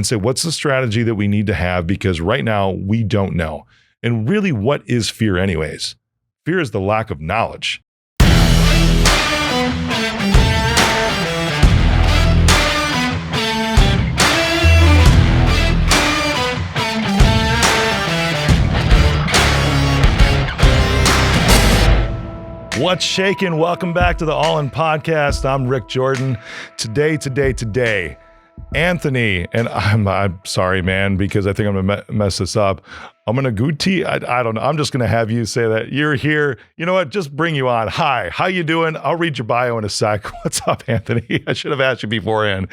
and say, what's the strategy that we need to have? Because right now we don't know. And really, what is fear anyways? Fear is the lack of knowledge. What's shaking? Welcome back to the All In Podcast. I'm Rick Jordan. Today, Anthony, and I'm sorry, man, because I think I'm going to mess this up. Amunategui, I don't know. I'm just going to have you say that. You're here. You know what? Just bring you on. Hi, how you doing? I'll read your bio in a sec. What's up, Anthony? I should have asked you beforehand.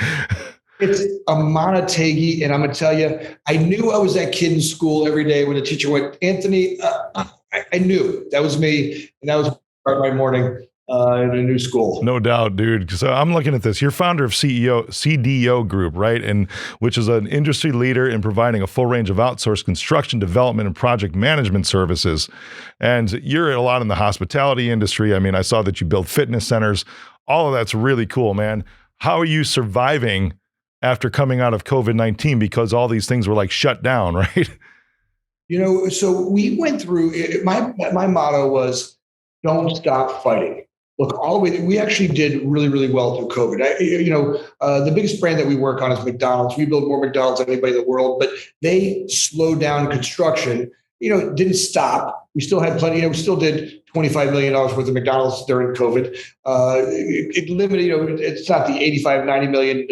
It's Amunategui, and I'm going to tell you, I knew I was that kid in school every day when the teacher went, Anthony, I knew that was me, and that was my morning in a new school. No doubt, dude. So I'm looking at this. You're founder of CDO Group, right? And which is an industry leader in providing a full range of outsourced construction, development, and project management services. And you're a lot in the hospitality industry. I mean, I saw that you build fitness centers. All of that's really cool, man. How are you surviving after coming out of COVID-19? Because all these things were like shut down, right? You know, so we went through, my motto was, don't stop fighting. Look, all the way, we actually did really, really well through COVID. The biggest brand that we work on is McDonald's. We build more McDonald's than anybody in the world, but they slowed down construction. It didn't stop. We still had plenty. We still did $25 million worth of McDonald's during COVID. It limited, it's not the $85, $90 million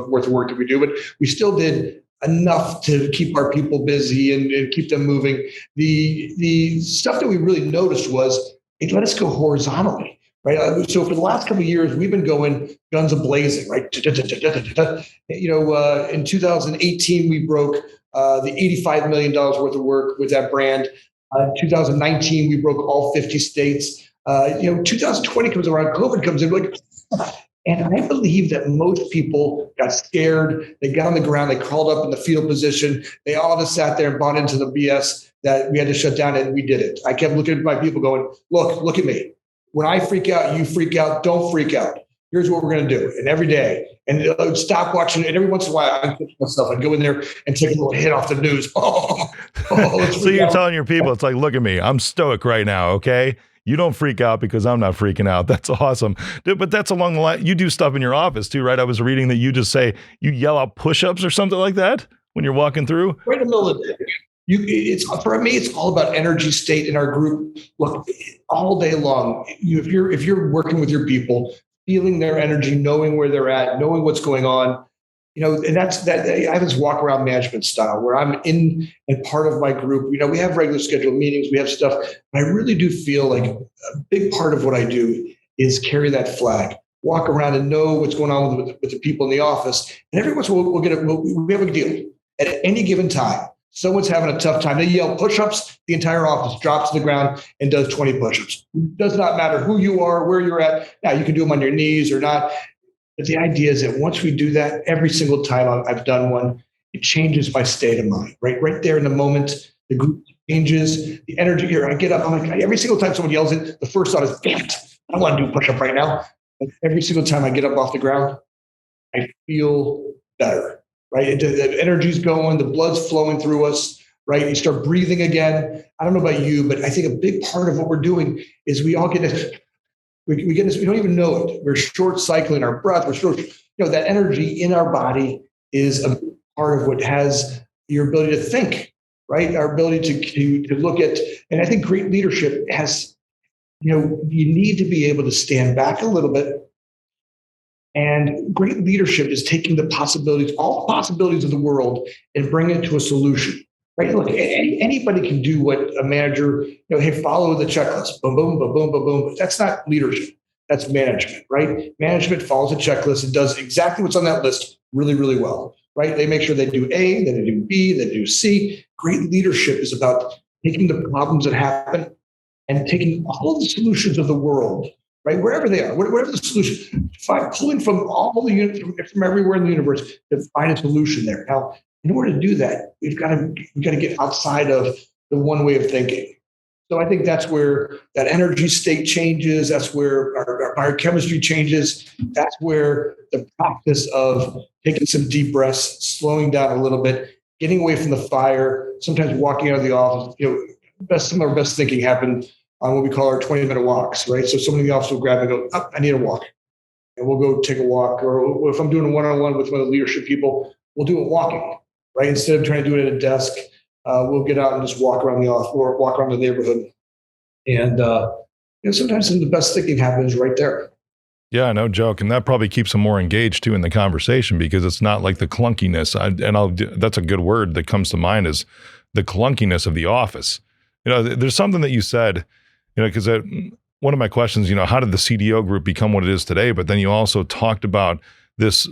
worth of work that we do, but we still did enough to keep our people busy and keep them moving. The stuff that we really noticed was it let us go horizontally, right? So for the last couple of years, we've been going guns a-blazing, right? In 2018, we broke the $85 million worth of work with that brand. 2019, we broke all 50 states. 2020 comes around, COVID comes in, and I believe that most people got scared. They got on the ground, they crawled up in the fetal position. They all just sat there and bought into the BS that we had to shut down, and we did it. I kept looking at my people going, look at me. When I freak out, you freak out. Don't freak out. Here's what we're going to do. And every day, and stop watching. And every once in a while, I push myself and go in there and take a little hit off the news. So you're telling your people, it's like, look at me. I'm stoic right now, okay? You don't freak out because I'm not freaking out. That's awesome. Dude, but that's along the line. You do stuff in your office too, right? I was reading that you just say, you yell out push-ups or something like that when you're walking through? Right in the middle of the day. For me, it's all about energy state in our group. Look, all day long, if you're working with your people, feeling their energy, knowing where they're at, knowing what's going on, and that's that. I have this walk around management style where I'm in and part of my group. We have regular scheduled meetings, we have stuff, but I really do feel like a big part of what I do is carry that flag, walk around and know what's going on with the people in the office. And every once in a while, we have a deal at any given time. Someone's having a tough time. They yell push-ups. The entire office drops to the ground and does 20 push-ups. It does not matter who you are, where you're at. Now, you can do them on your knees or not. But the idea is that once we do that, every single time I've done one, it changes my state of mind. Right there in the moment, the group changes, the energy here. I get up. I'm like, every single time someone yells it, the first thought is, damn it, I don't want to do a push-up right now. But every single time I get up off the ground, I feel better. Right, the energy's going, the blood's flowing through us. Right, you start breathing again. I don't know about you, but I think a big part of what we're doing is we all get this. We get this. We don't even know it. We're short cycling our breath. We're short. That energy in our body is a part of what has your ability to think. Right, our ability to look at. And I think great leadership has. You need to be able to stand back a little bit. And great leadership is taking the possibilities, all the possibilities of the world, and bringing it to a solution. Right? Look, anybody can do what a manager, hey, follow the checklist. Boom, boom, boom, boom, boom, boom. That's not leadership. That's management, right? Management follows a checklist and does exactly what's on that list really, really well. Right? They make sure they do A, then they do B, they do C. Great leadership is about taking the problems that happen and taking all of the solutions of the world, right? Wherever they are, whatever the solution, pulling from from everywhere in the universe to find a solution there. Now, in order to do that, we've got to get outside of the one way of thinking. So I think that's where that energy state changes. That's where our biochemistry changes. That's where the practice of taking some deep breaths, slowing down a little bit, getting away from the fire, sometimes walking out of the office. Some of our best thinking happened on what we call our 20-minute walks, right? So somebody in the office will grab and go, oh, I need a walk. And we'll go take a walk. Or if I'm doing a one-on-one with one of the leadership people, we'll do it walking, right? Instead of trying to do it at a desk, we'll get out and just walk around the office or walk around the neighborhood. And sometimes some of the best thinking happens right there. Yeah, no joke. And that probably keeps them more engaged too in the conversation, because it's not like the clunkiness. That's a good word that comes to mind, is the clunkiness of the office. There's something that you said, because one of my questions, how did the CDO Group become what it is today? But then you also talked about this,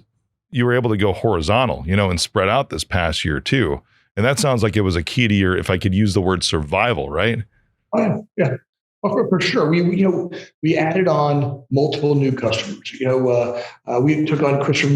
you were able to go horizontal, and spread out this past year too. And that sounds like it was a key to your, if I could use the word, survival, right? Oh, yeah. Well, for sure. We added on multiple new customers. We took on Christian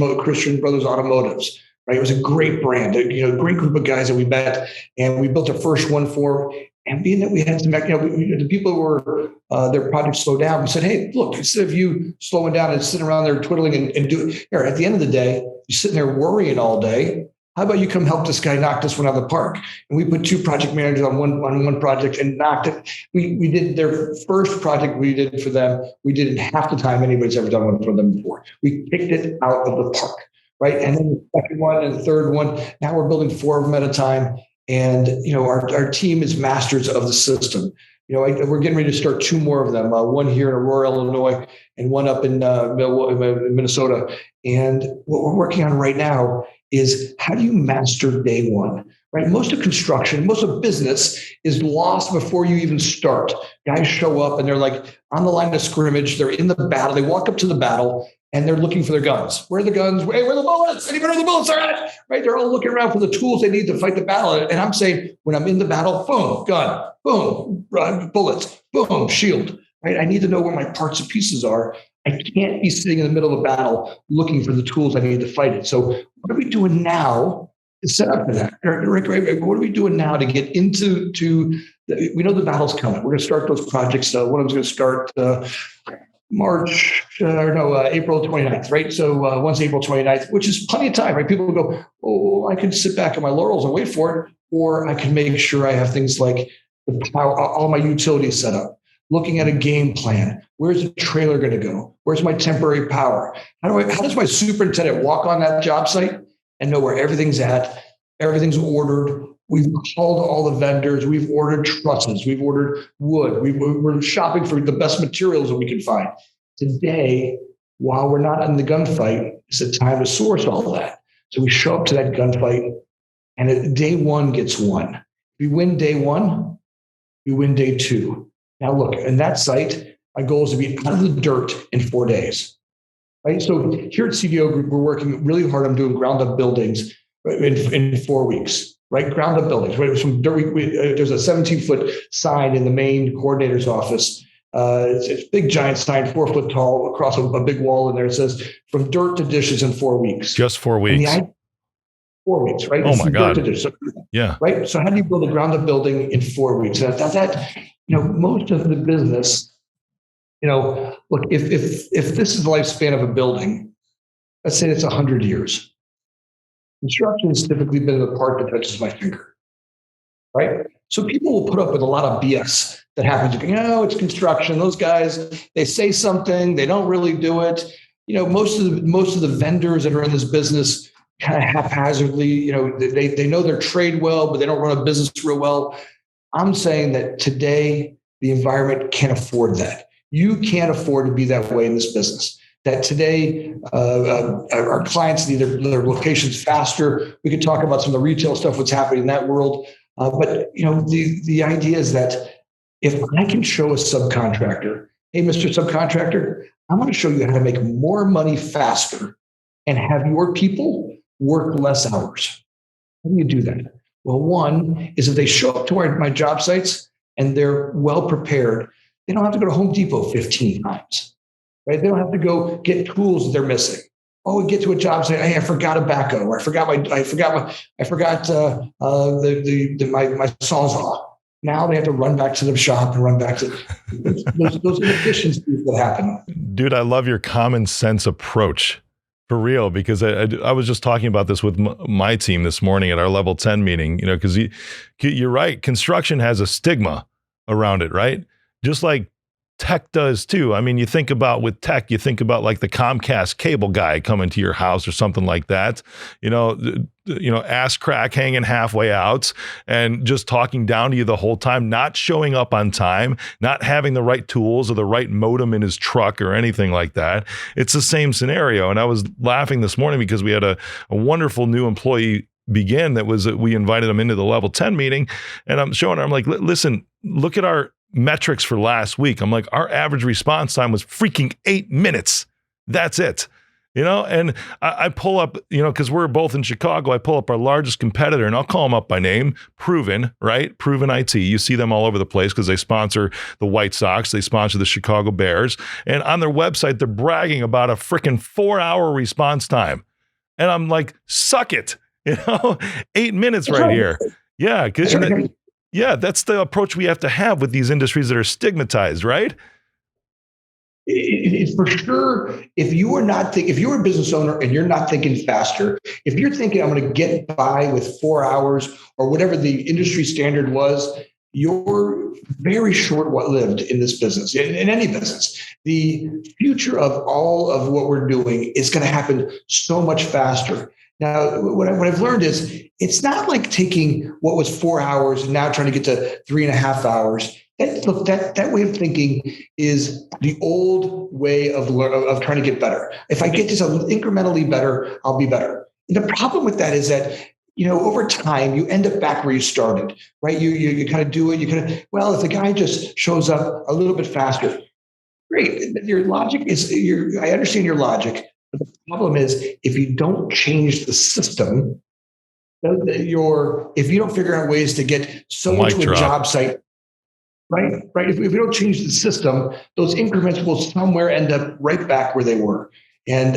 Brothers Automotives. Right, it was a great brand. Great group of guys that we met, and we built our first one for. And being that we had some, the people who were their projects slowed down, we said, hey, look, instead of you slowing down and sitting around there twiddling and do here, at the end of the day, you're sitting there worrying all day. How about you come help this guy knock this one out of the park? And we put 2 project managers on one project and knocked it. We did their first project we did for them. We did it half the time anybody's ever done one for them before. We kicked it out of the park, right? And then the second one and the third one. Now we're building 4 of them at a time. And our team is masters of the system. We're getting ready to start 2 more of them. One here in Aurora, Illinois, and one up in Minnesota. And what we're working on right now is how do you master day one, right? Most of construction, most of business is lost before you even start. Guys show up and they're like on the line of scrimmage. They're in the battle. They walk up to the battle and they're looking for their guns. Where are the guns? Hey, where are the bullets? Anybody know the bullets are at? Right? They're all looking around for the tools they need to fight the battle. And I'm saying, when I'm in the battle, boom, gun, boom, bullets, boom, shield. Right? I need to know where my parts and pieces are. I can't be sitting in the middle of a battle looking for the tools I need to fight it. So what are we doing now to set up for that? Rick, what are we doing now to get into we know the battle's coming. We're going to start those projects. One of them's going to start April 29th, right? So once April 29th, which is plenty of time, right? People go, oh, I can sit back on my laurels and wait for it, or I can make sure I have things like the power, all my utilities set up. Looking at a game plan. Where's the trailer going to go? Where's my temporary power? How does my superintendent walk on that job site and know where everything's at? Everything's ordered. We've called all the vendors. We've ordered trusses. We've ordered wood. We're shopping for the best materials that we can find. Today, while we're not in the gunfight, it's the time to source all that. So we show up to that gunfight, and day one gets won. If we win day one, we win day 2. Now, look, in that site, my goal is to be out of the dirt in 4 days. Right? So here at CDO Group, we're working really hard on doing ground up buildings in 4 weeks. Right? Ground up buildings. Right? From dirt, there's a 17-foot sign in the main coordinator's office. It's a big, giant sign, 4 foot tall, across a big wall in there. It says, from dirt to dishes in 4 weeks. Just 4 weeks. 4 weeks, right? Oh, my God. So, yeah. Right? So how do you build a ground up building in 4 weeks? Most of the business, look, if this is the lifespan of a building, let's say it's 100 years. Construction has typically been the part that touches my finger, right? So people will put up with a lot of BS that happens. It's construction. Those guys, they say something, they don't really do it. Most of the vendors that are in this business kind of haphazardly, they know their trade well, but they don't run a business real well. I'm saying that today, the environment can't afford that. You can't afford to be that way in this business. That today, our clients need their locations faster. We could talk about some of the retail stuff, what's happening in that world. But the idea is that if I can show a subcontractor, hey, Mr. Subcontractor, I want to show you how to make more money faster and have your people work less hours. How do you do that? Well, one is if they show up to my job sites and they're well prepared, they don't have to go to Home Depot 15 times, right? They don't have to go get tools that they're missing. Oh, we get to a job site. Hey, I forgot a backhoe. Or I forgot my sawzall. Now they have to run back to the shop and run back to those inefficiencies that happen. Dude, I love your common sense approach. For real, because I was just talking about this with my team this morning at our level 10 meeting, because you're right. Construction has a stigma around it, right? Just like tech does too. I mean, you think about with tech, you think about like the Comcast cable guy coming to your house or something like that, ass crack hanging halfway out and just talking down to you the whole time, not showing up on time, not having the right tools or the right modem in his truck or anything like that. It's the same scenario. And I was laughing this morning because we had a wonderful new employee begin we invited him into the level 10 meeting, and I'm showing her, I'm like, listen, look at our metrics for last week. I'm like, our average response time was freaking 8 minutes. That's it. And I pull up, because we're both in Chicago, I pull up our largest competitor and I'll call them up by name, Proven, right? Proven IT. You see them all over the place because they sponsor the White Sox. They sponsor the Chicago Bears. And on their website, they're bragging about a freaking 4-hour response time. And I'm like, suck it, 8 minutes right here. Yeah. Yeah, that's the approach we have to have with these industries that are stigmatized, right? It's for sure. If you're a business owner and you're not thinking faster, if you're thinking I'm going to get by with 4 hours or whatever the industry standard was, you're very short-lived in this business, in any business. The future of all of what we're doing is going to happen so much faster. Now, what I've learned is it's not like taking what was 4 hours and now trying to get to 3.5 hours. That way of thinking is the old way of trying to get better. If I get just incrementally better, I'll be better. And the problem with that is that over time, you end up back where you started, right? You kind of do it. If the guy just shows up a little bit faster, great. Your logic I understand your logic. But the problem is, if you don't change the system, if you don't figure out ways to get someone to a job site, right? If we don't change the system, those increments will somewhere end up right back where they were. And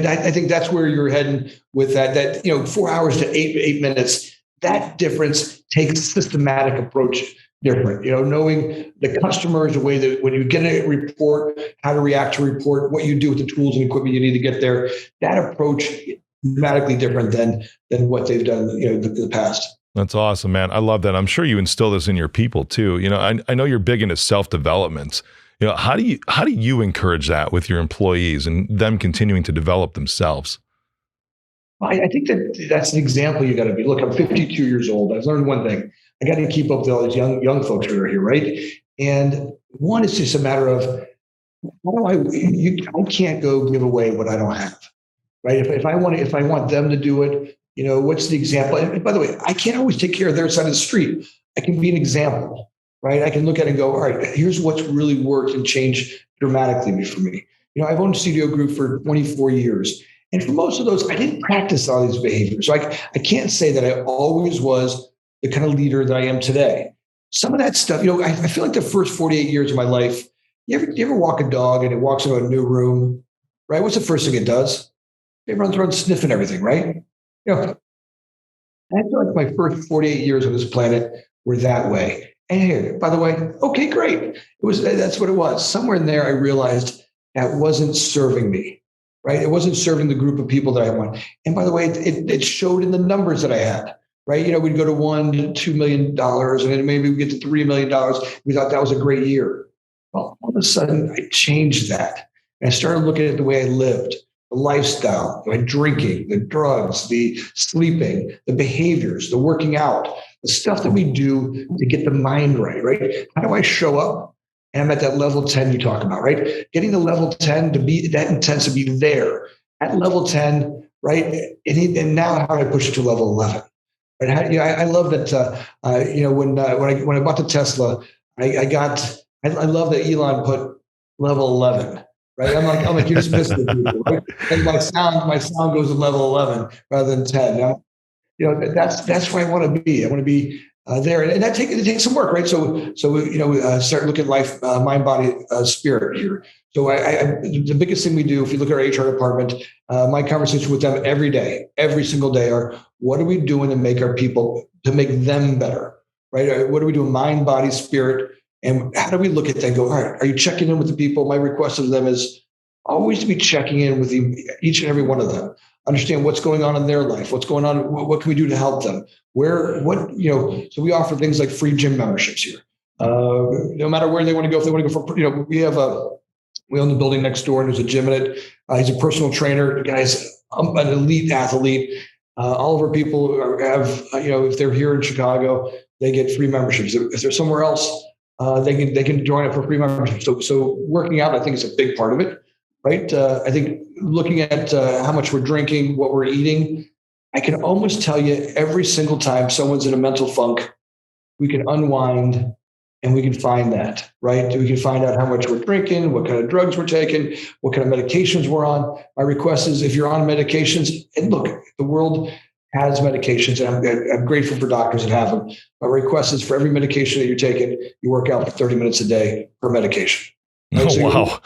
I think that's where you're heading with that. That 4 hours to eight minutes. That difference takes systematic approach. Different, knowing the customers, the way that when you get a report, how to react to a report, what you do with the tools and equipment you need to get there. That approach is dramatically different than what they've done, in the past. That's awesome, man. I love that. I'm sure you instill this in your people too. I know you're big into self-development. How do you encourage that with your employees and them continuing to develop themselves? I think that's an example you got to be. Look, I'm 52 years old. I've learned one thing. I got to keep up with all these young folks that are here, right? And one is just a matter of I can't go give away what I don't have, right? If I want them to do it, what's the example? And by the way, I can't always take care of their side of the street. I can be an example, right? I can look at it and go, all right, here's what's really worked and changed dramatically for me. I've owned CDO Group for 24 years. And for most of those, I didn't practice all these behaviors. So I can't say that I always was the kind of leader that I am today. Some of that stuff, I feel like the first 48 years of my life, you ever walk a dog and it walks into a new room, right? What's the first thing it does? It runs around sniffing everything, right? I feel like my first 48 years on this planet were that way. And here, by the way, okay, great. That's what it was. Somewhere in there, I realized that wasn't serving me, right? It wasn't serving the group of people that I want. And by the way, it showed in the numbers that I had. Right, we'd go to $1 to $2 million, and then maybe we get to $3 million. We thought that was a great year. Well, all of a sudden, I changed that, and I started looking at the way I lived, the lifestyle, my drinking, the drugs, the sleeping, the behaviors, the working out, the stuff that we do to get the mind right. Right? How do I show up? And I'm at that level 10 you talk about, right? Getting the level 10 to be that intense to be there at level 10, right? And now how do I push it to level 11? Right? I love that. When I bought the Tesla, I love that Elon put level 11. Right? I'm like you just missed it, right? And my sound goes to level 11 rather than 10. Now, that's where I want to be. I want to be there, and it takes some work, right? So start looking at life, mind, body, spirit here. So the biggest thing we do, if you look at our HR department, my conversation with them every day, every single day, are what are we doing to make our people, to make them better? right? What do we do? Mind, body, spirit. And how do we look at that and go, all right, are you checking in with the people? My request of them is always to be checking in with each and every one of them. Understand what's going on in their life, what's going on, what can we do to help them? So we offer things like free gym memberships here. No matter where they want to go, if they want to go for, we own the building next door and there's a gym in it. He's a personal trainer. The guy's an elite athlete. All of our people have, if they're here in Chicago, they get free memberships. If they're somewhere else, they can join up for free membership. So working out, I think, is a big part of it, right? I think looking at how much we're drinking, what we're eating, I can almost tell you every single time someone's in a mental funk, we can unwind and we can find that, right? We can find out how much we're drinking, what kind of drugs we're taking, what kind of medications we're on. My request is if you're on medications, and look, the world has medications, and I'm grateful for doctors that have them. My request is for every medication that you're taking, you work out for 30 minutes a day per medication. Right? Oh, wow.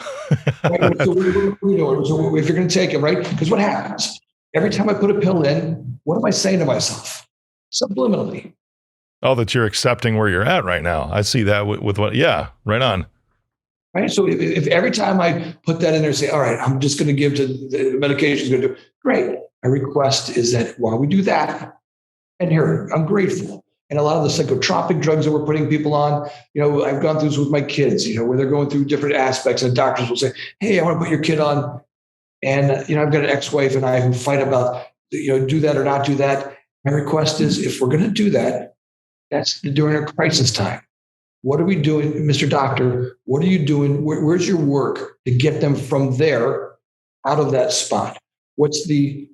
So what are we doing? So if you're going to take it, right? Because what happens? Every time I put a pill in, what am I saying to myself? Subliminally. Oh, that you're accepting where you're at right now. I see that with what, yeah, right on. Right. So if every time I put that in there, say, all right, I'm just going to give to the medication is going to do great. My request is that while we do that, and here, I'm grateful. And a lot of the psychotropic drugs that we're putting people on, I've gone through this with my kids, where they're going through different aspects, and doctors will say, hey, I want to put your kid on. And, I've got an ex-wife and I who fight about, do that or not do that. My request is if we're going to do that, that's during a crisis time. What are we doing, Mr. Doctor? What are you doing? Where's your work to get them from there out of that spot? What's the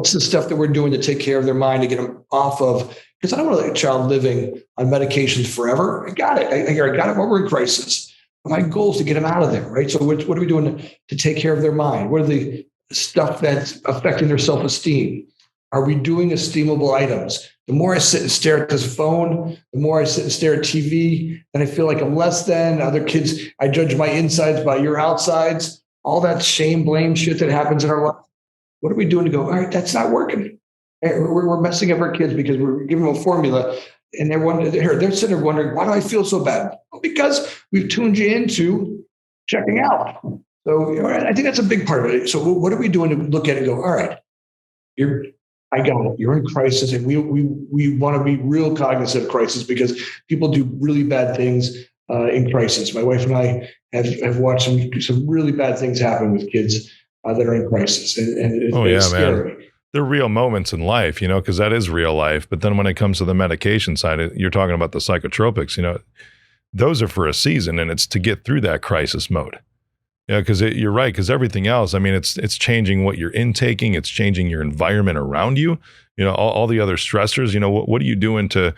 stuff that we're doing to take care of their mind, to get them off of? Because I don't want a child living on medications forever. I got it. I got it while we're in crisis. My goal is to get them out of there, right? So what are we doing to take care of their mind? What are the stuff that's affecting their self-esteem? Are we doing esteemable items? The more I sit and stare at this phone, the more I sit and stare at TV, and I feel like I'm less than other kids. I judge my insides by your outsides. All that shame, blame shit that happens in our life. What are we doing to go, all right, that's not working. We're messing up our kids because we're giving them a formula. And they're sitting there wondering, why do I feel so bad? Well, because we've tuned you into checking out. So I think that's a big part of it. So what are we doing to look at it and go, all right, I got it. You're in crisis, and we want to be real cognizant of crisis because people do really bad things in crisis. My wife and I have watched some really bad things happen with kids that are in crisis, and it's scary. Man. They're real moments in life, because that is real life. But then when it comes to the medication side, you're talking about the psychotropics, those are for a season, and it's to get through that crisis mode. Yeah, because you're right. Because everything else, it's changing what you're intaking. It's changing your environment around you. All the other stressors. What are you doing to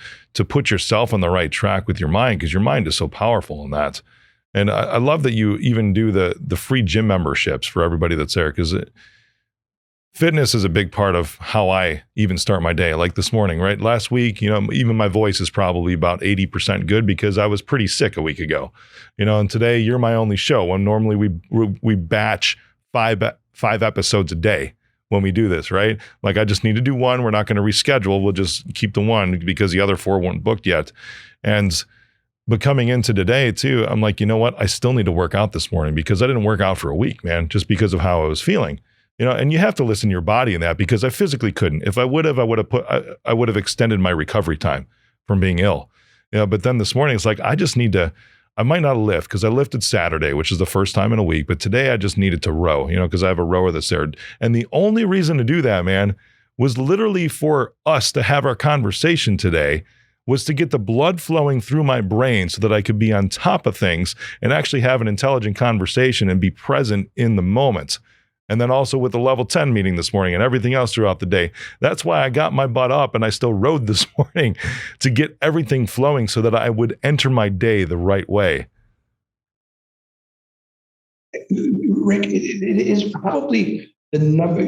put yourself on the right track with your mind? Because your mind is so powerful in that. And I love that you even do the free gym memberships for everybody that's there. Because fitness is a big part of how I even start my day. Like this morning, right? Last week, even my voice is probably about 80% good because I was pretty sick a week ago. And today you're my only show. When normally we batch five episodes a day when we do this, right? Like I just need to do one. We're not going to reschedule. We'll just keep the one because the other 4 weren't booked yet. But coming into today too, I'm like, you know what? I still need to work out this morning because I didn't work out for a week, man, just because of how I was feeling. And you have to listen to your body in that because I physically couldn't. If I would have, I would have extended my recovery time from being ill. But then this morning, it's like, I might not lift because I lifted Saturday, which is the first time in a week. But today I just needed to row, because I have a rower that's there. And the only reason to do that, man, was literally for us to have our conversation today, was to get the blood flowing through my brain so that I could be on top of things and actually have an intelligent conversation and be present in the moment. And then also with the level 10 meeting this morning and everything else throughout the day. That's why I got my butt up and I still rode this morning to get everything flowing so that I would enter my day the right way. Rick, it is probably the number,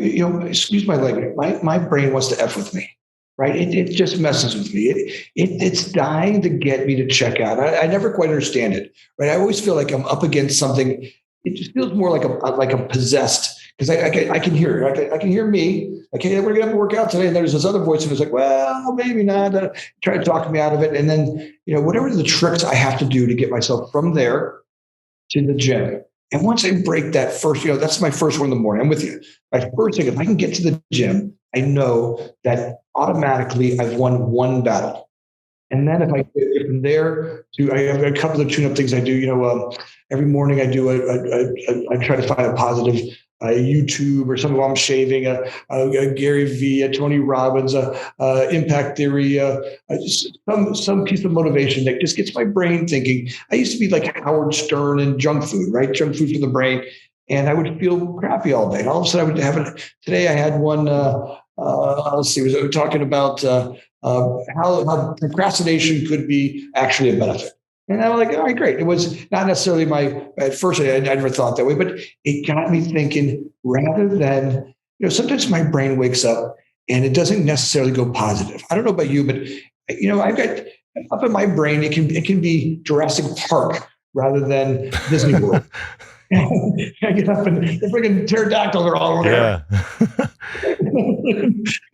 excuse my language, my brain wants to F with me, right? It just messes with me. It's dying to get me to check out. I never quite understand it, right? I always feel like I'm up against something. It just feels more like a possessed because I can hear it. I can hear me. Okay, we're gonna have to work out today. And there's this other voice and it's like, well, maybe not. Try to talk me out of it. And then, whatever the tricks I have to do to get myself from there to the gym. And once I break that first, that's my first one in the morning. I'm with you. My first thing, if I can get to the gym, I know that automatically I've won one battle. And then if I get from there to, I have a couple of tune-up things I do. Every morning I do I try to find a positive YouTube or something while I'm shaving, a Gary V, a Tony Robbins, Impact Theory, some piece of motivation that just gets my brain thinking. I used to be like Howard Stern and junk food, right? Junk food for the brain. And I would feel crappy all day. And all of a sudden I would have it. Today I had one, let's see, we were talking about how procrastination could be actually a benefit. And I'm like, all right, great. It was not necessarily at first, I never thought that way, but it got me thinking rather than, sometimes my brain wakes up and it doesn't necessarily go positive. I don't know about you, but, I've got up in my brain, it can be Jurassic Park rather than Disney World. I get up and the freaking pterodactyls are all over there.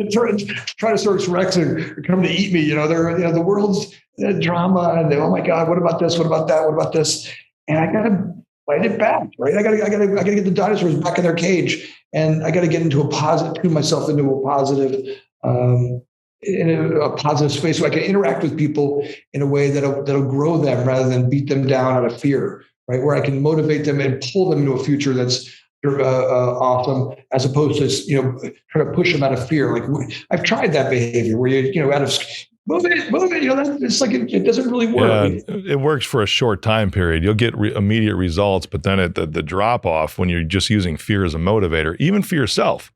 Tyrannosaurus Rex are coming to eat me. They're the world's drama, and oh my God, what about this? What about that? What about this? And I gotta fight it back, right? I gotta get the dinosaurs back in their cage, and I gotta get into a positive, tune myself into a positive, in a positive space, so I can interact with people in a way that'll grow them rather than beat them down out of fear. Right, where I can motivate them and pull them into a future that's awesome, as opposed to trying to push them out of fear. Like I've tried that behavior where out of move it. It's like it doesn't really work. Yeah, it works for a short time period. You'll get immediate results, but then at the drop off when you're just using fear as a motivator, even for yourself.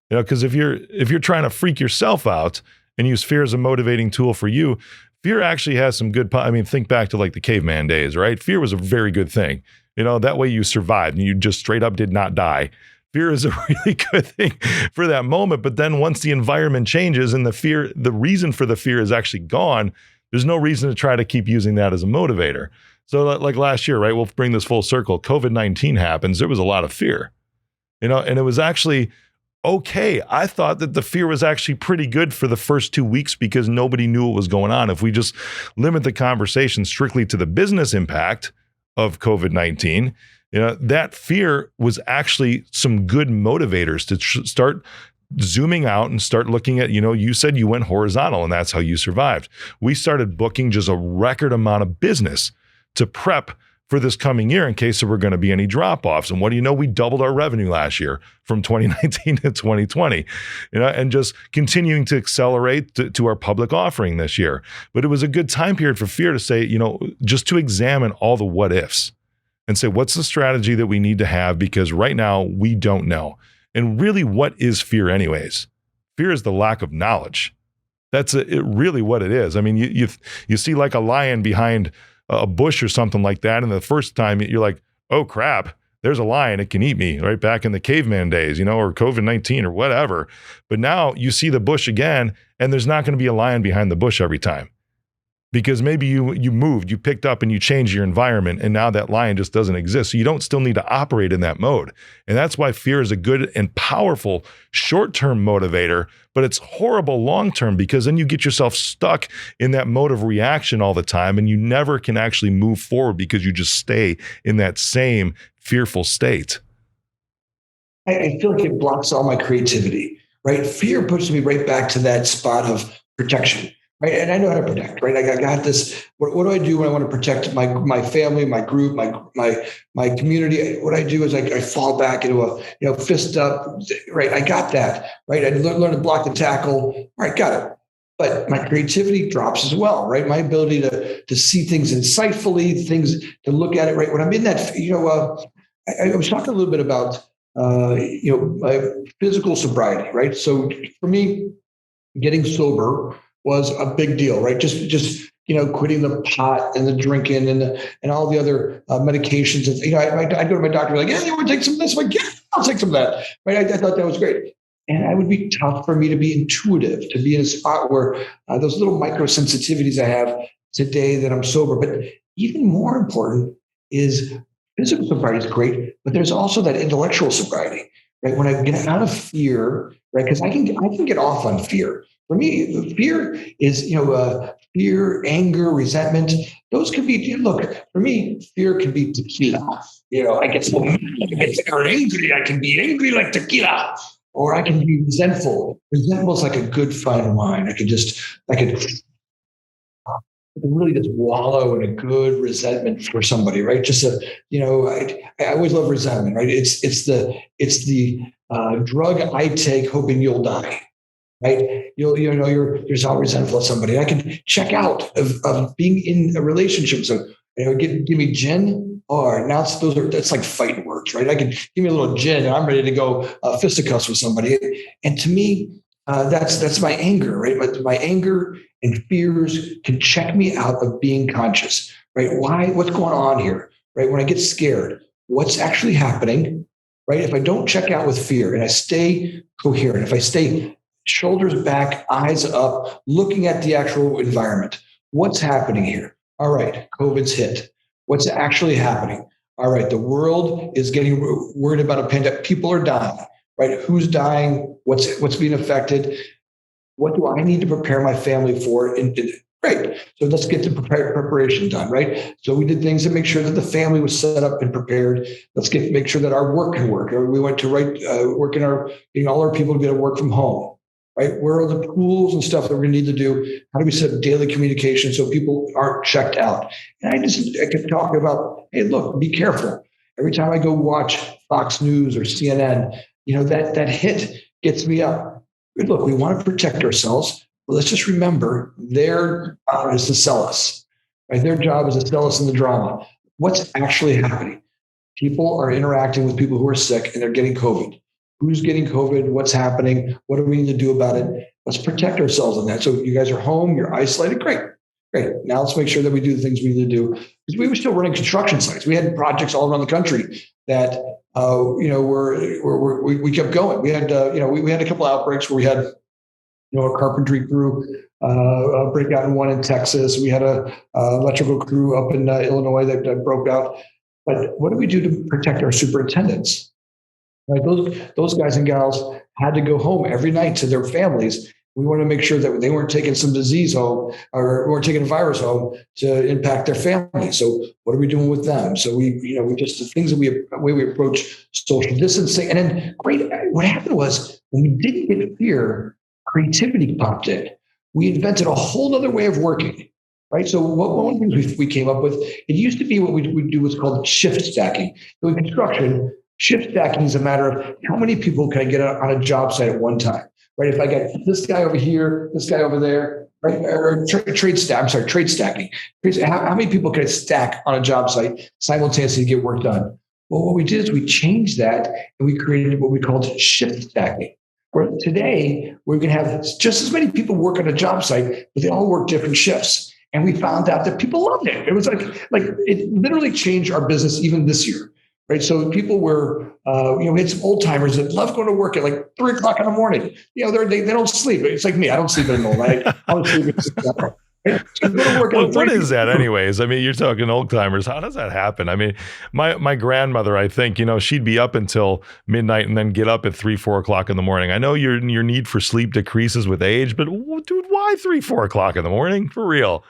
Because if you're trying to freak yourself out and use fear as a motivating tool for you. Fear actually has some good, think back to like the caveman days, right? Fear was a very good thing. That way you survived and you just straight up did not die. Fear is a really good thing for that moment. But then once the environment changes and the reason for the fear is actually gone, there's no reason to try to keep using that as a motivator. So like last year, right? We'll bring this full circle. COVID-19 happens. There was a lot of fear, and it was actually okay. I thought that the fear was actually pretty good for the first 2 weeks because nobody knew what was going on. If we just limit the conversation strictly to the business impact of COVID-19, that fear was actually some good motivators to start zooming out and start looking at, you said you went horizontal and that's how you survived. We started booking just a record amount of business to prep for this coming year in case there were going to be any drop-offs. And what do you know? We doubled our revenue last year from 2019 to 2020, and just continuing to accelerate to our public offering this year. But it was a good time period for fear to say, just to examine all the what ifs and say, what's the strategy that we need to have? Because right now we don't know. And really, what is fear anyways? Fear is the lack of knowledge. That's really what it is. I mean, you see like a lion behind a bush or something like that. And the first time you're like, oh crap, there's a lion, it can eat me, right? Back in the caveman days, or COVID-19 or whatever. But now you see the bush again, and there's not going to be a lion behind the bush every time. Because maybe you moved, you picked up and you changed your environment, and now that lion just doesn't exist. So you don't still need to operate in that mode. And that's why fear is a good and powerful short-term motivator, but it's horrible long-term because then you get yourself stuck in that mode of reaction all the time, and you never can actually move forward because you just stay in that same fearful state. I feel like it blocks all my creativity, right? Fear pushes me right back to that spot of protection. Right. And I know how to protect, right? I got this. What do I do when I want to protect my family, my group, my community? What I do is I fall back into a fist up, right? I got that, right? I learn to block the tackle. All right, got it. But my creativity drops as well, right? My ability to see things insightfully, things to look at it, right? When I'm in that, I was talking a little bit about, my physical sobriety, right? So for me, getting sober was a big deal, right? Just quitting the pot and the drinking and all the other medications. And, I'd go to my doctor like, yeah, you want to take some of this? I'm like, yeah, I'll take some of that. Right? I thought that was great. And it would be tough for me to be intuitive, to be in a spot where those little micro sensitivities I have today that I'm sober. But even more important is physical sobriety is great, but there's also that intellectual sobriety. right? When I get out of fear, right? Because I can get off on fear. For me, fear is, fear, anger, resentment. Those can be, look, for me, fear can be tequila. I get so mad, I get angry. I can be angry like tequila, or I can be resentful. Resentful is like a good fine wine. I could really just wallow in a good resentment for somebody, right? I always love resentment, right? It's the drug I take hoping you'll die, right? You're so resentful of somebody. I can check out of being in a relationship. So, give me gin. Or now that's like fighting words, right? I can give me a little gin and I'm ready to go fisticuffs with somebody. And to me, that's my anger, right? My anger and fears can check me out of being conscious, right? What's going on here, right? When I get scared, what's actually happening, right? If I don't check out with fear and I stay coherent, if I stay shoulders back, eyes up, looking at the actual environment, what's happening here? All right, COVID's hit. What's actually happening? All right, the world is getting worried about a pandemic. People are dying, right? Who's dying? What's being affected? What do I need to prepare my family for? Great. So let's get the preparation done, right? So we did things to make sure that the family was set up and prepared. Make sure that our work can work. We went to work getting all our people to be able to work from home. Right? Where are the tools and stuff that we're going to need to do? How do we set up daily communication so people aren't checked out? And I kept talking about, hey, look, be careful. Every time I go watch Fox News or CNN, that hit gets me up. Look, we want to protect ourselves, but let's just remember their job is to sell us. Right? Their job is to sell us in the drama. What's actually happening? People are interacting with people who are sick and they're getting COVID. Who's getting COVID? What's happening? What do we need to do about it? Let's protect ourselves on that. So you guys are home, you're isolated. Great. Now let's make sure that we do the things we need to do. Because we were still running construction sites. We had projects all around the country that, we kept going. We had, we had a couple of outbreaks where we had, a carpentry crew break out in one in Texas. We had a electrical crew up in Illinois that broke out. But what do we do to protect our superintendents? Right, those guys and gals had to go home every night to their families. We want to make sure that they weren't taking some disease home or weren't taking a virus home to impact their family. So what are we doing with them? So we just the things that the way we approach social distancing. And then what happened was when we didn't get fear, creativity popped in. We invented a whole other way of working. Right. So one of the things we came up with, it used to be what we would do was called shift stacking. So in construction, shift stacking is a matter of how many people can I get on a job site at one time, right? If I get this guy over here, this guy over there, right? Or trade stacking. How many people can I stack on a job site simultaneously to get work done? Well, what we did is we changed that and we created what we called shift stacking. Where today we're going to have just as many people work on a job site, but they all work different shifts. And we found out that people loved it. It was like it literally changed our business even this year. Right. So people were, we had some old timers that love going to work at like 3:00 in the morning. They don't sleep. It's like me. I don't sleep in the night. I don't sleep at 6 o'clock. Right? So go to work what is that anyways? I mean, you're talking old timers. How does that happen? I mean, my grandmother, I think, she'd be up until midnight and then get up at 3-4 o'clock in the morning. I know your need for sleep decreases with age, but dude, why 3-4 o'clock in the morning? For real?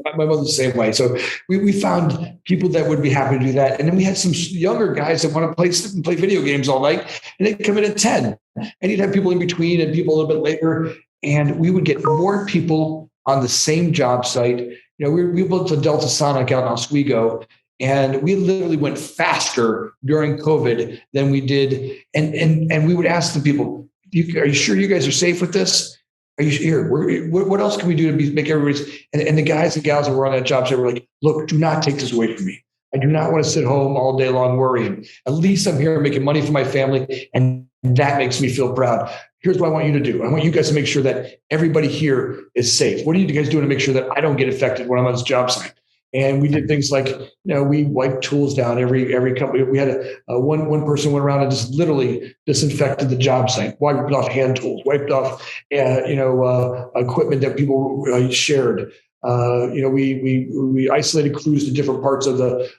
My mother's the same way. So we found people that would be happy to do that. And then we had some younger guys that want to play video games all night, and they'd come in at 10. And you'd have people in between and people a little bit later. And we would get more people on the same job site. We built the Delta Sonic out in Oswego, and we literally went faster during COVID than we did. And we would ask the people, are you sure you guys are safe with this? Are you here? What else can we do to make everybody's? And the guys and gals that were on that job site were like, look, do not take this away from me. I do not want to sit home all day long worrying. At least I'm here making money for my family, and that makes me feel proud. Here's what I want you to do. I want you guys to make sure that everybody here is safe. What are you guys doing to make sure that I don't get affected when I'm on this job site? And we did things like, we wiped tools down every company. We had one person went around and just literally disinfected the job site, wiped off hand tools, wiped off, equipment that people shared. We isolated crews to different parts of the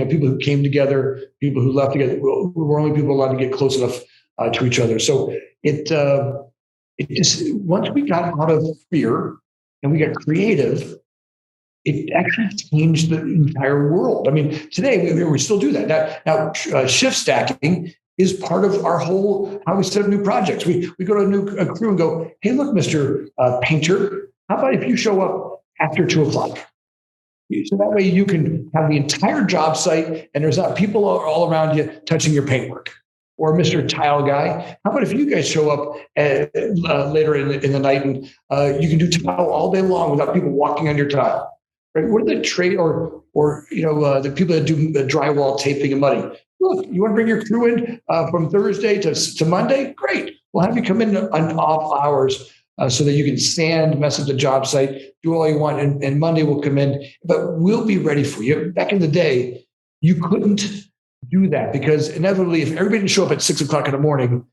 people who came together, people who left together. We were only people allowed to get close enough to each other. So it just, once we got out of fear and we got creative, it actually changed the entire world. I mean, today we still do that. Now shift stacking is part of our whole how we set up new projects. We go to a crew and go, hey, look, Mr. Painter, how about if you show up after 2:00? So that way you can have the entire job site and there's not people all around you touching your paintwork. Or Mr. Tile Guy, how about if you guys show up later in the night and you can do tile all day long without people walking on your tile? Right? What are the trade or the people that do the drywall taping and mudding? Look, you want to bring your crew in from Thursday to Monday? Great. We'll have you come in on off hours so that you can sand, mess up the job site, do all you want, and Monday we'll come in. But we'll be ready for you. Back in the day, you couldn't do that because inevitably, if everybody didn't show up at 6:00 in the morning,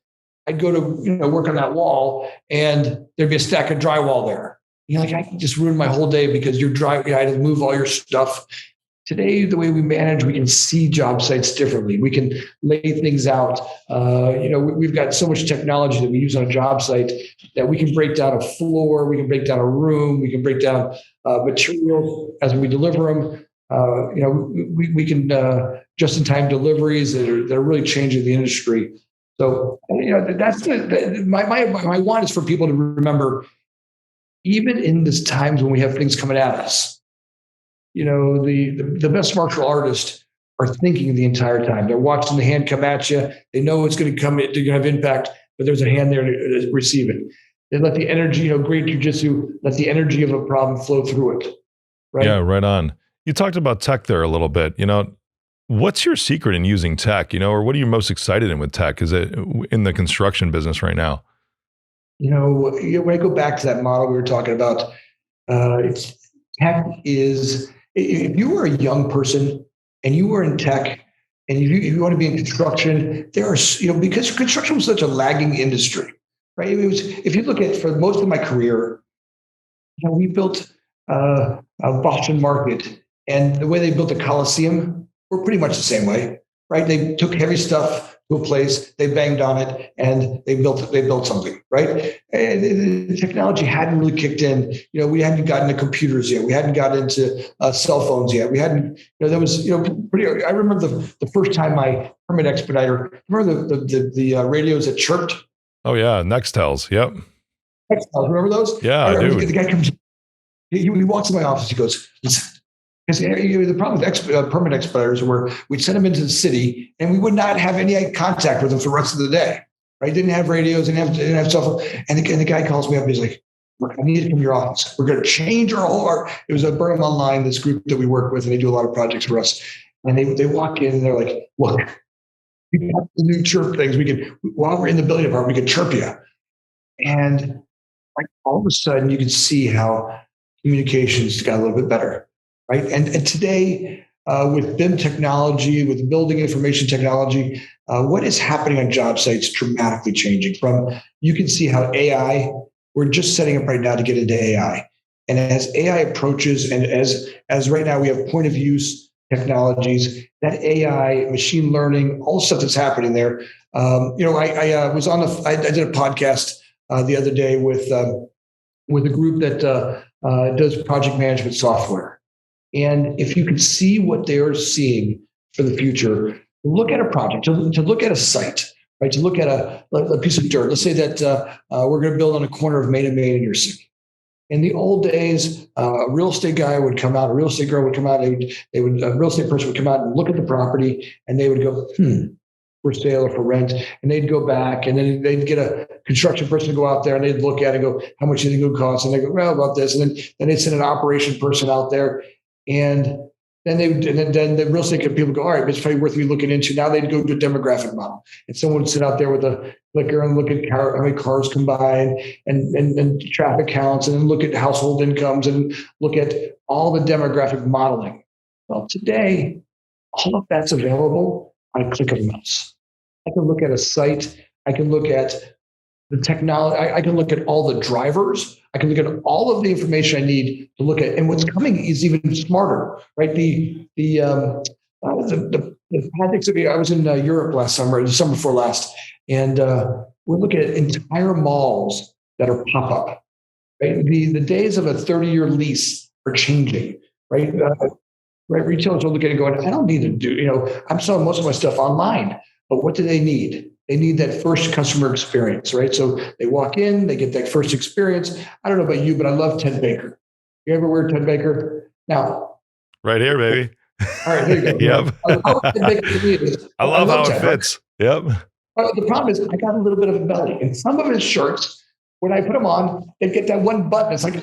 I'd go to work on that wall and there'd be a stack of drywall there. I can just ruin my whole day because you're driving. I had to move all your stuff. Today, the way we manage, we can see job sites differently. We can lay things out. We've got so much technology that we use on a job site that we can break down a floor, we can break down a room, we can break down materials as we deliver them. We can just-in-time deliveries that are really changing the industry. So, that's my want is for people to remember, even in these times when we have things coming at us, the best martial artists are thinking the entire time. They're watching the hand come at you. They know it's going to come. They're going to have impact, but there's a hand there to receive it. They let the energy, great jujitsu, let the energy of a problem flow through it. Right? Yeah, right on. You talked about tech there a little bit. What's your secret in using tech? Or what are you most excited in with tech? Is it in the construction business right now? When I go back to that model we were talking about, tech is, if you were a young person and you were in tech and you want to be in construction, there are, because construction was such a lagging industry, right? It was, if you look at, for most of my career, we built a Boston Market, and the way they built the Coliseum were pretty much the same way, right? They took heavy stuff to a place, they banged on it, and they built something, right? And the technology hadn't really kicked in. We hadn't gotten to computers yet. We hadn't gotten into cell phones yet. We hadn't. There was pretty. I remember the first time my permit expediter. Remember the radios that chirped? Oh yeah, Nextels. Yep. Nextels. Remember those? Yeah, dude. The guy comes. He walks in my office. He goes, listen. Because the problem with permit expediters were we'd send them into the city and we would not have any contact with them for the rest of the day. Right? Didn't have radios, didn't have cell phone. And the guy calls me up. He's like, "Look, I need it from your office. We're going to change our whole." It was a Burnham Online, this group that we work with, and they do a lot of projects for us. And they walk in and they're like, "Look, we got the new chirp things. We can, while we're in the building department, we can chirp you." And like all of a sudden, you can see how communications got a little bit better. Right. And today, with BIM technology, with building information technology, what is happening on job sites dramatically changing. You can see how AI, we're just setting up right now to get into AI. And as AI approaches, and as right now we have point of use technologies, that AI, machine learning, all the stuff that's happening there. I was I did a podcast the other day with a group that does project management software. And if you could see what they're seeing for the future, look at a project, to look at a site, right? To look at a piece of dirt. Let's say that we're going to build on a corner of Main and Main in your city. In the old days, a real estate guy would come out, a real estate girl would come out, a real estate person would come out and look at the property, and they would go, for sale or for rent, and they'd go back, and then they'd get a construction person to go out there, and they'd look at it and go, how much do you think it would cost? And they go, well, about this, and then they'd send an operation person out there. And then then the real estate people go, all right, it's probably worth you looking into. Now they'd go to a demographic model, and someone would sit out there with a clicker and look at how many cars come by and traffic counts, and then look at household incomes and look at all the demographic modeling. Well, today, all of that's available on a click of a mouse. I can look at a site. I can look at the technology. I can look at all the drivers. I can look at all of the information I need to look at. And what's coming is even smarter, right? The projects. I was in Europe last summer, the summer before last, and we're looking at entire malls that are pop up. Right, the days of a 30-year lease are changing. Right, right. Retailers are looking and going, I don't need to do. I'm selling most of my stuff online, but what do they need? They need that first customer experience, right? So they walk in, they get that first experience. I don't know about you, but I love Ted Baker. You ever wear Ted Baker? Now, right here, baby. All right, there you go. Yep. I love how it fits. Right? Yep. But the problem is, I got a little bit of a belly, and some of his shirts, when I put them on, they get that one button. It's like,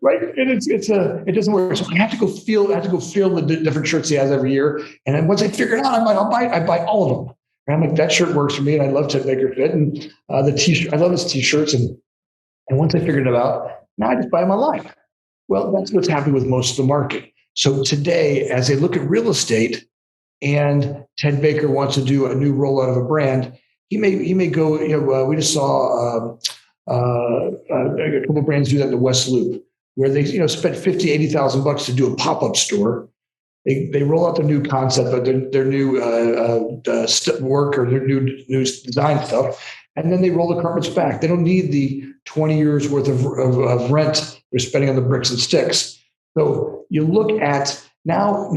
right, and it doesn't work. So I have to go feel the different shirts he has every year, and then once I figure it out, I buy all of them. And I'm like, that shirt works for me, and I love Ted Baker fit, and the t-shirt. I love his t-shirts, and once I figured it out, now I just buy them online. Well, that's what's happening with most of the market. So today, as they look at real estate, and Ted Baker wants to do a new rollout of a brand, he may go. We just saw a couple of brands do that in the West Loop, where they spent $50,000-$80,000 to do a pop-up store. They roll out their new concept, but their new work or their new design stuff, and then they roll the carpets back. They don't need the 20 years worth of rent they're spending on the bricks and sticks. So you look at now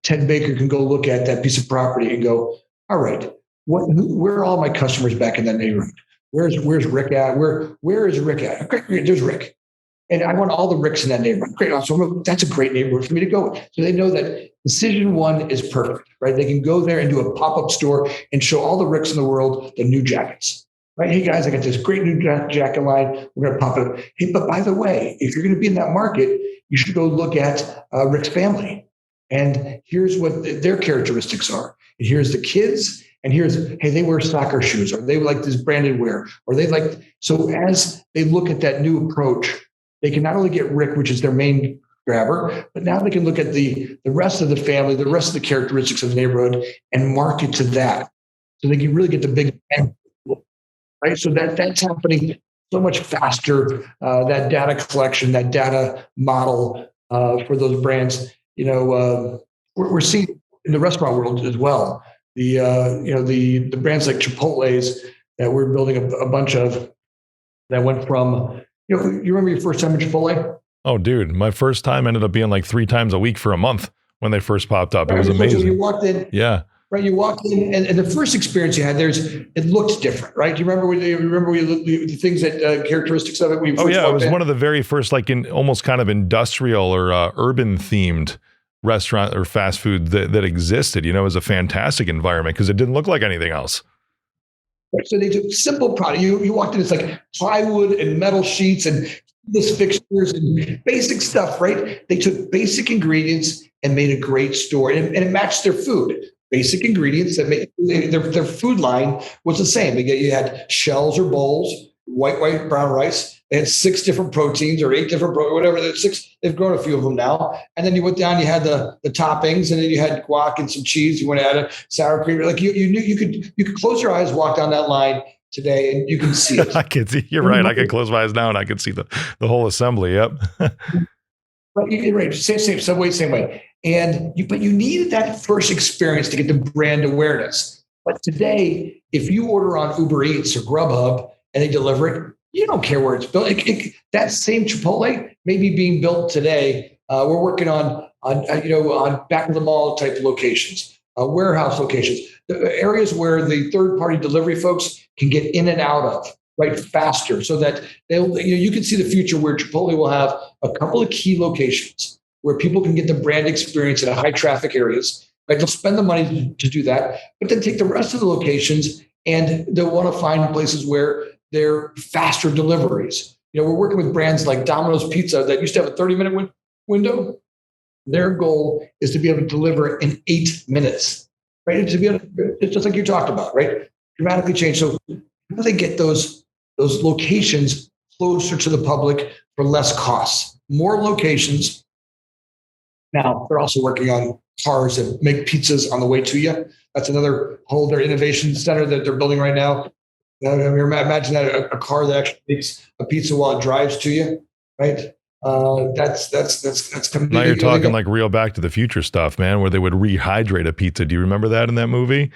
Ted Baker can go look at that piece of property and go, all right, where are all my customers back in that neighborhood? Where's Rick at? Where is Rick at? Great, there's Rick. And I want all the Ricks in that neighborhood. Great. So that's a great neighborhood for me to go with. So they know that decision one is perfect, right? They can go there and do a pop-up store and show all the Ricks in the world the new jackets, right? Hey guys, I got this great new jacket line. We're going to pop it. Hey, but by the way, if you're going to be in that market, you should go look at Rick's family. And here's what their characteristics are. And here's the kids. And here's, hey, they wear soccer shoes, or they like this branded wear, or they like, so as they look at that new approach, they can not only get Rick, which is their main grabber, but now they can look at the rest of the family, the rest of the characteristics of the neighborhood, and market to that. So they can really get the big, right? So that's happening so much faster. That data collection, that data model for those brands, we're seeing in the restaurant world as well. The brands like Chipotle's that we're building a bunch of that went from. You remember your first time in Chipotle? Oh, dude, my first time ended up being like 3 times a week for a month when they first popped up. Right. It was amazing. So you walked in. Yeah. Right. You walked in, and the first experience you had it looked different, right? Do you remember the things that characteristics of it? It was one of the very first, like in almost kind of industrial or urban themed restaurant or fast food that existed. It was a fantastic environment because it didn't look like anything else. So they took simple product. You walked in, it's like plywood and metal sheets and this fixtures and basic stuff, right? They took basic ingredients and made a great store, and it matched their food. Basic ingredients that made their food line was the same. You had shells or bowls, white, brown rice. They had 6 different proteins or 8 different whatever. They've grown a few of them now. And then you went down. You had the toppings, and then you had guac and some cheese. You want to add a sour cream. Like you knew you could close your eyes, walk down that line today, and you can see it. I can see. You're right. I can close my eyes now, and I can see the whole assembly. Yep. Right. Same Subway, same way. But you needed that first experience to get the brand awareness. But today, if you order on Uber Eats or Grubhub and they deliver it, you don't care where it's built. That same Chipotle may be being built today. We're working on back of the mall type locations, warehouse locations, the areas where the third party delivery folks can get in and out of right faster, so that you can see the future where Chipotle will have a couple of key locations where people can get the brand experience in high traffic areas. Right, they'll spend the money to do that, but then take the rest of the locations and they'll want to find places where they're faster deliveries. We're working with brands like Domino's Pizza that used to have a 30-minute window. Their goal is to be able to deliver in 8 minutes, right? It's just like you talked about, right? Dramatically change. So how do they get those locations closer to the public for less costs? More locations. Now, they're also working on cars that make pizzas on the way to you. That's another whole their innovation center that they're building right now. I mean, imagine that a car that actually makes a pizza while it drives to you, right? That's Now you're completely. talking like real Back to the Future stuff, man, where they would rehydrate a pizza. Do you remember that in that movie?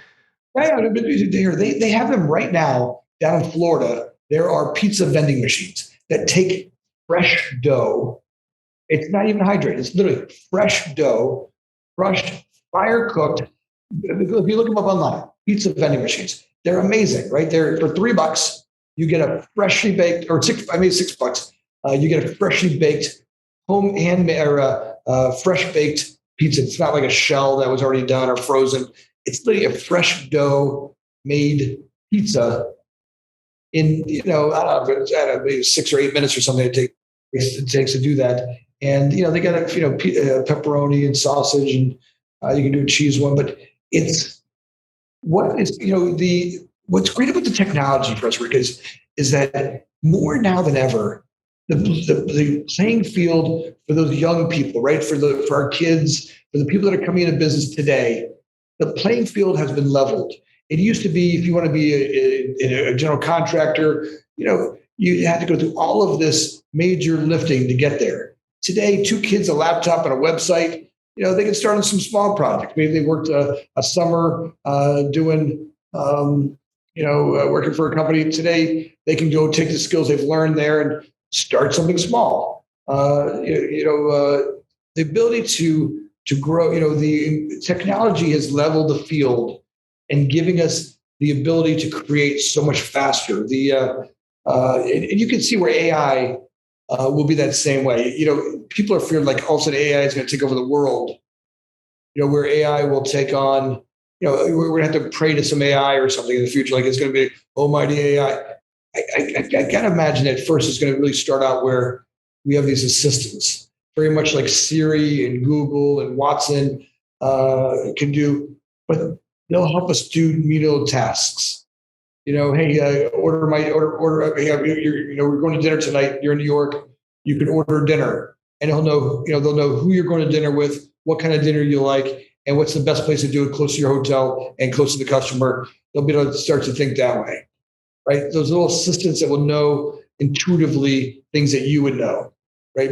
Yeah, they have them right now down in Florida. There are pizza vending machines that take fresh dough. It's not even hydrated. It's literally fresh dough, crushed, fire cooked. If you look them up online, pizza vending machines, they're amazing, right? They're for $3. You get a freshly baked, or six. I mean $6. You get a freshly baked, home handmade or fresh baked pizza. It's not like a shell that was already done or frozen. It's literally a fresh dough made pizza in I don't know, maybe 6 or 8 minutes or something. It takes to do that, and they got pepperoni and sausage, and you can do a cheese one. But it's what is the what's great about the technology for us, Rick, is that more now than ever, the playing field for those young people, right? For our kids, for the people that are coming into business today, the playing field has been leveled. It used to be if you want to be a general contractor, you had to go through all of this major lifting to get there. Today, 2 kids, a laptop, and a website, they can start on some small projects. Maybe they worked a summer doing, working for a company. Today, they can go take the skills they've learned there and start something small. The ability to grow, the technology has leveled the field and giving us the ability to create so much faster. And you can see where AI will be that same way. People are fearing like all of a sudden AI is going to take over the world. Where AI will take on. We're going to have to pray to some AI or something in the future. Like it's going to be almighty AI. I got to imagine at first it's going to really start out where we have these assistants, very much like Siri and Google and Watson can do, but they'll help us do menial tasks. Hey, order my order. Hey, we're going to dinner tonight. You're in New York. You can order dinner, and they'll know who you're going to dinner with, what kind of dinner you like, and what's the best place to do it close to your hotel and close to the customer. They'll be able to start to think that way, right? Those little assistants that will know intuitively things that you would know, right?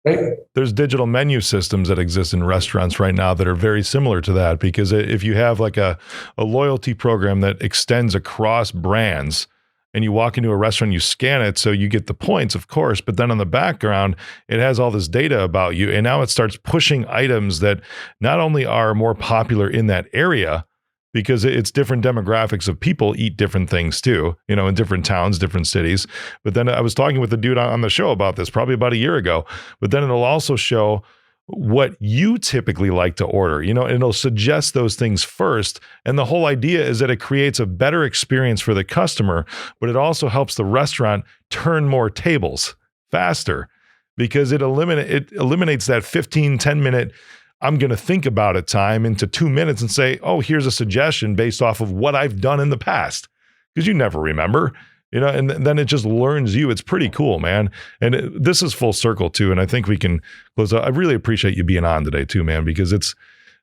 Right? There's digital menu systems that exist in restaurants right now that are very similar to that, because if you have like a loyalty program that extends across brands and you walk into a restaurant, you scan it, so you get the points, of course, but then on the background, it has all this data about you. And now it starts pushing items that not only are more popular in that area, because it's different demographics of people eat different things too, in different towns, different cities. But then I was talking with a dude on the show about this probably about a year ago, but then it'll also show what you typically like to order, and it'll suggest those things first. And the whole idea is that it creates a better experience for the customer, but it also helps the restaurant turn more tables faster, because it eliminates that 10 minute I'm going to think about it time into 2 minutes and say, oh, here's a suggestion based off of what I've done in the past. Because you never remember, and then it just learns you. It's pretty cool, man. And this is full circle too. And I think we can close out. I really appreciate you being on today too, man, because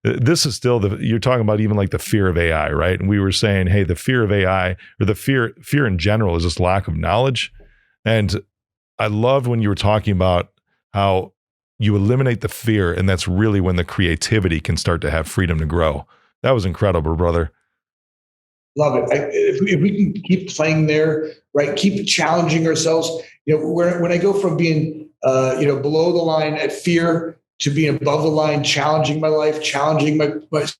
this is still you're talking about even like the fear of AI, right? And we were saying, hey, the fear of AI or the fear in general is this lack of knowledge. And I loved when you were talking about how you eliminate the fear, and that's really when the creativity can start to have freedom to grow. That was incredible, brother. Love it. If we can keep playing there, right? Keep challenging ourselves. When I go from being, below the line at fear to being above the line, challenging my life, challenging my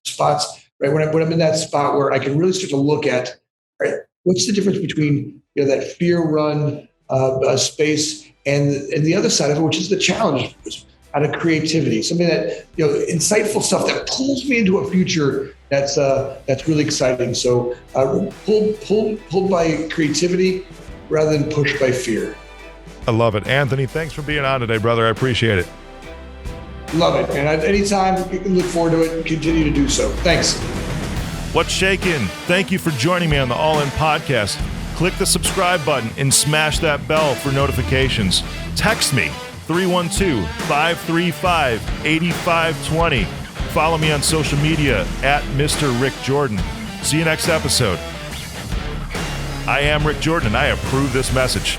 spots, right? When I'm in that spot where I can really start to look at, right, what's the difference between that fear run space and the other side of it, which is the challenge out of creativity, something that insightful stuff that pulls me into a future that's really exciting. So pulled by creativity rather than pushed by fear. I love it, Anthony. Thanks for being on today, brother. I appreciate it. Love it, and anytime you can look forward to it and continue to do so. Thanks. What's shaking? Thank you for joining me on the All In Podcast. Click the subscribe button and smash that bell for notifications. Text me 312-535-8520. Follow me on social media at Mr. Rick Jordan. See you next episode. I am Rick Jordan, and I approve this message.